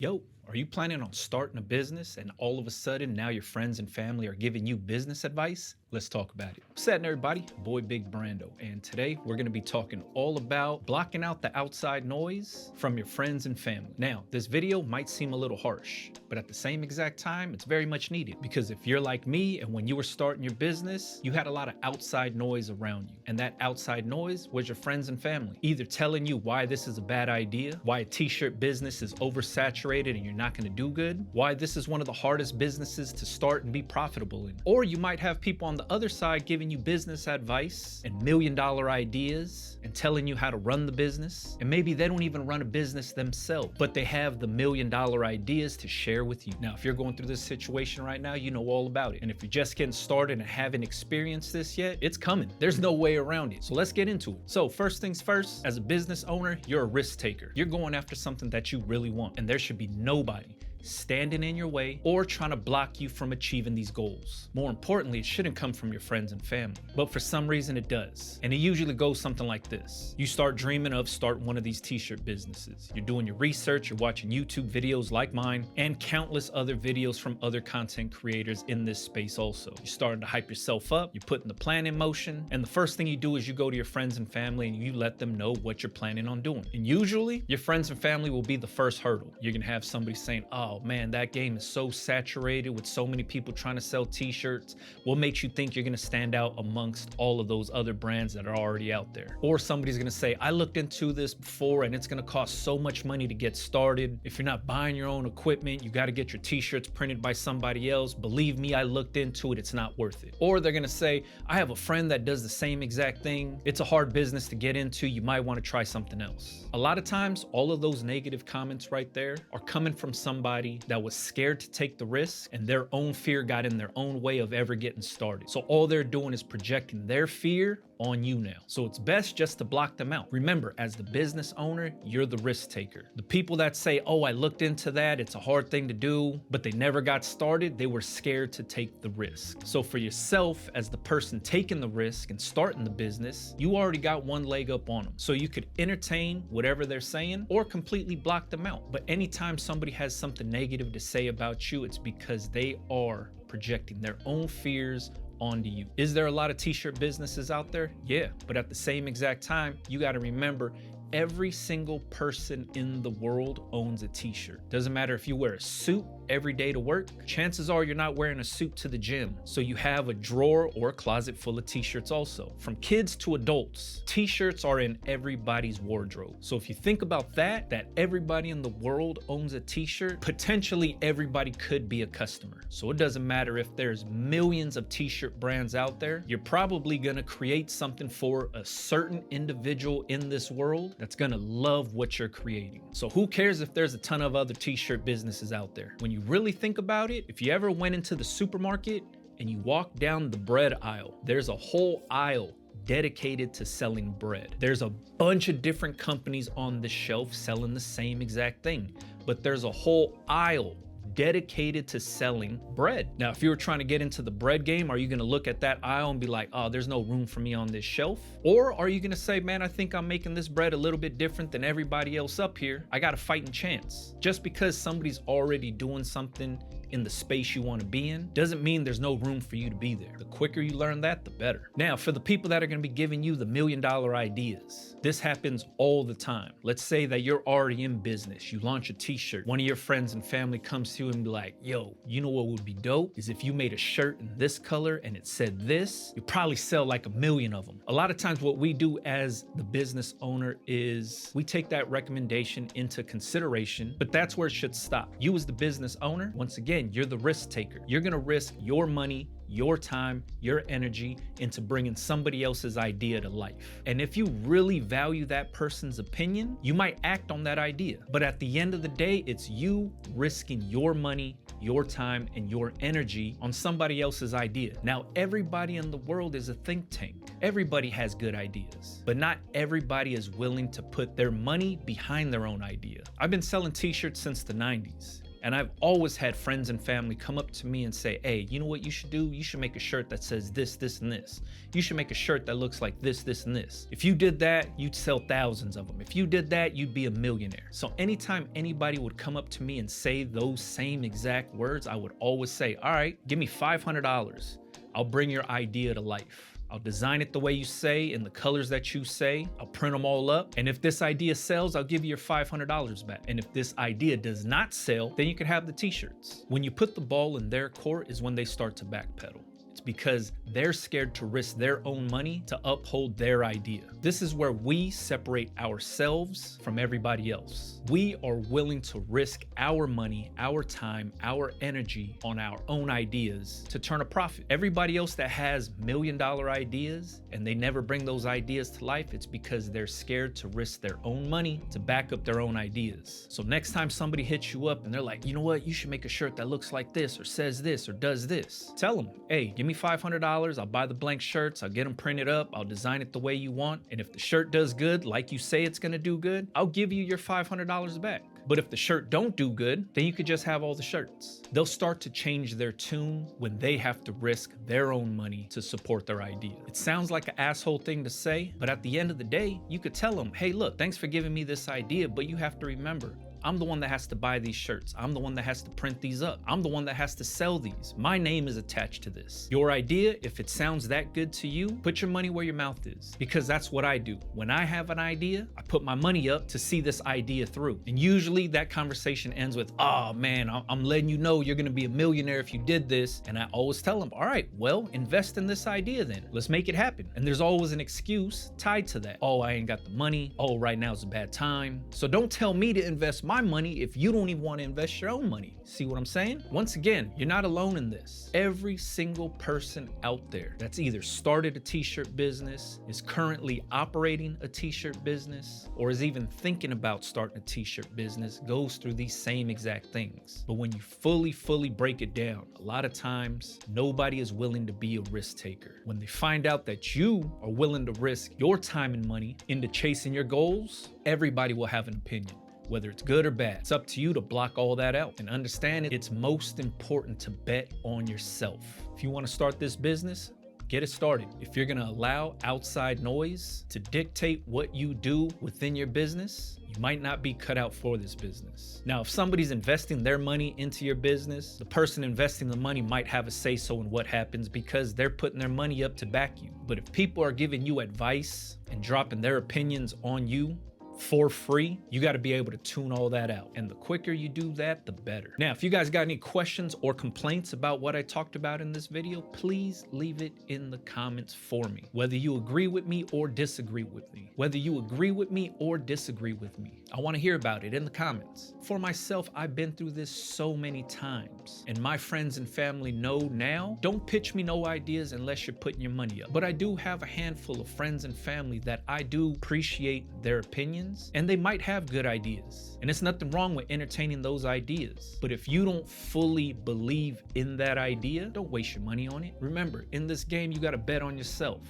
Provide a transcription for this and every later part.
Yo, are you planning on starting a business and all of a sudden now your friends and family are giving you business advice? Let's talk about it. What's happening, everybody? Boy Big Brando, and today we're going to be talking all about blocking out the outside noise from your friends and family. Now, this video might seem a little harsh, but at the same exact time, it's very much needed because if you're like me and when you were starting your business, you had a lot of outside noise around you, and that outside noise was your friends and family, either telling you why this is a bad idea, why a t-shirt business is oversaturated and you're not going to do good, why this is one of the hardest businesses to start and be profitable in. Or you might have people on the other side giving you business advice and million-dollar ideas and telling you how to run the business. And maybe they don't even run a business themselves, but they have the million-dollar ideas to share with you. Now, if you're going through this situation right now, you know all about it. And if you're just getting started and haven't experienced this yet, it's coming. There's no way around it. So let's get into it. So first things first, as a business owner, you're a risk taker. You're going after something that you really want, and there should be nobody standing in your way or trying to block you from achieving these goals. More importantly, it shouldn't come from your friends and family, but for some reason it does. And it usually goes something like this. You start dreaming of starting one of these t-shirt businesses. You're doing your research, you're watching YouTube videos like mine and countless other videos from other content creators in this space also. You're starting to hype yourself up, you're putting the plan in motion, and the first thing you do is you go to your friends and family and you let them know what you're planning on doing. And usually your friends and family will be the first hurdle. You're gonna have somebody saying, oh man, that game is so saturated with so many people trying to sell t-shirts. What makes you think you're gonna stand out amongst all of those other brands that are already out there? Or somebody's gonna say, I looked into this before and it's gonna cost so much money to get started. If you're not buying your own equipment, you gotta get your t-shirts printed by somebody else. Believe me, I looked into it, it's not worth it. Or they're gonna say, I have a friend that does the same exact thing. It's a hard business to get into. You might wanna try something else. A lot of times, all of those negative comments right there are coming from somebody that was scared to take the risk and their own fear got in their own way of ever getting started. So all they're doing is projecting their fear on you now. So it's best just to block them out. Remember, as the business owner, you're the risk taker. The people that say, oh, I looked into that, it's a hard thing to do, but they never got started, they were scared to take the risk. So for yourself, as the person taking the risk and starting the business, you already got one leg up on them. So you could entertain whatever they're saying or completely block them out. But anytime somebody has something negative to say about you, it's because they are projecting their own fears onto you. Is there a lot of t-shirt businesses out there? Yeah, but at the same exact time, you got to remember every single person in the world owns a t-shirt. Doesn't matter if you wear a suit every day to work, chances are you're not wearing a suit to the gym. So you have a drawer or a closet full of t-shirts also. From kids to adults, t-shirts are in everybody's wardrobe. So if you think about that everybody in the world owns a t-shirt, potentially everybody could be a customer. So it doesn't matter if there's millions of t-shirt brands out there, you're probably gonna create something for a certain individual in this world that's gonna love what you're creating. So who cares if there's a ton of other t-shirt businesses out there? When you really think about it, if you ever went into the supermarket and you walk down the bread aisle, there's a whole aisle dedicated to selling bread. There's a bunch of different companies on the shelf selling the same exact thing, but there's a whole aisle dedicated to selling bread. Now, if you were trying to get into the bread game, are you gonna look at that aisle and be like, oh, there's no room for me on this shelf? Or are you gonna say, man, I think I'm making this bread a little bit different than everybody else up here. I got a fighting chance. Just because somebody's already doing something in the space you want to be in doesn't mean there's no room for you to be there. The quicker you learn that, the better. Now, for the people that are going to be giving you the million-dollar ideas, this happens all the time. Let's say that you're already in business. You launch a t-shirt. One of your friends and family comes to you and be like, yo, you know what would be dope is if you made a shirt in this color and it said this, you probably sell like 1 million of them. A lot of times what we do as the business owner is we take that recommendation into consideration, but that's where it should stop. You as the business owner, once again, you're the risk taker. You're gonna risk your money, your time, your energy into bringing somebody else's idea to life. And if you really value that person's opinion, you might act on that idea. But at the end of the day, it's you risking your money, your time, and your energy on somebody else's idea. Now, everybody in the world is a think tank. Everybody has good ideas, but not everybody is willing to put their money behind their own idea. I've been selling t-shirts since the 90s. And I've always had friends and family come up to me and say, hey, you know what you should do? You should make a shirt that says this, this, and this. You should make a shirt that looks like this, this, and this. If you did that, you'd sell thousands of them. If you did that, you'd be a millionaire. So anytime anybody would come up to me and say those same exact words, I would always say, all right, give me $500. I'll bring your idea to life. I'll design it the way you say, in the colors that you say. I'll print them all up. And if this idea sells, I'll give you your $500 back. And if this idea does not sell, then you can have the t-shirts. When you put the ball in their court is when they start to backpedal. It's because they're scared to risk their own money to uphold their idea. This is where we separate ourselves from everybody else. We are willing to risk our money, our time, our energy on our own ideas to turn a profit. Everybody else that has million-dollar ideas and they never bring those ideas to life, it's because they're scared to risk their own money to back up their own ideas. So next time somebody hits you up and they're like, you know what, you should make a shirt that looks like this or says this or does this. Tell them, hey, give me $500. I'll buy the blank shirts. I'll get them printed up. I'll design it the way you want. And if the shirt does good, like you say it's going to do good, I'll give you your $500 back. But if the shirt don't do good, then you could just have all the shirts. They'll start to change their tune when they have to risk their own money to support their idea. It sounds like an asshole thing to say, but at the end of the day, you could tell them, hey, look, thanks for giving me this idea, but you have to remember, I'm the one that has to buy these shirts. I'm the one that has to print these up. I'm the one that has to sell these. My name is attached to this. Your idea, if it sounds that good to you, put your money where your mouth is, because that's what I do. When I have an idea, I put my money up to see this idea through. And usually that conversation ends with, oh man, I'm letting you know you're gonna be a millionaire if you did this. And I always tell them, all right, well, invest in this idea then. Let's make it happen. And there's always an excuse tied to that. Oh, I ain't got the money. Oh, right now is a bad time. So don't tell me to invest my money if you don't even want to invest your own money. See what I'm saying? Once again, you're not alone in this. Every single person out there that's either started a t-shirt business, is currently operating a t-shirt business, or is even thinking about starting a t-shirt business goes through these same exact things. But when you fully break it down, a lot of times nobody is willing to be a risk taker. When they find out that you are willing to risk your time and money into chasing your goals, everybody will have an opinion. Whether it's good or bad, it's up to you to block all that out and understand it's most important to bet on yourself. If you want to start this business, get it started. If you're gonna allow outside noise to dictate what you do within your business, you might not be cut out for this business. Now, if somebody's investing their money into your business, the person investing the money might have a say-so in what happens because they're putting their money up to back you. But if people are giving you advice and dropping their opinions on you for free, you got to be able to tune all that out. And the quicker you do that, the better. Now, if you guys got any questions or complaints about what I talked about in this video, please leave it in the comments for me. Whether you agree with me or disagree with me. Whether you agree with me or disagree with me. I want to hear about it in the comments. For myself, I've been through this so many times. And my friends and family know now, don't pitch me no ideas unless you're putting your money up. But I do have a handful of friends and family that I do appreciate their opinions, and they might have good ideas. And it's nothing wrong with entertaining those ideas. But if you don't fully believe in that idea, don't waste your money on it. Remember, in this game, you got to bet on yourself.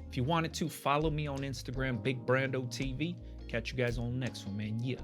If you wanted to, follow me on Instagram, Big Brando TV. Catch you guys on the next one, man. Yeah.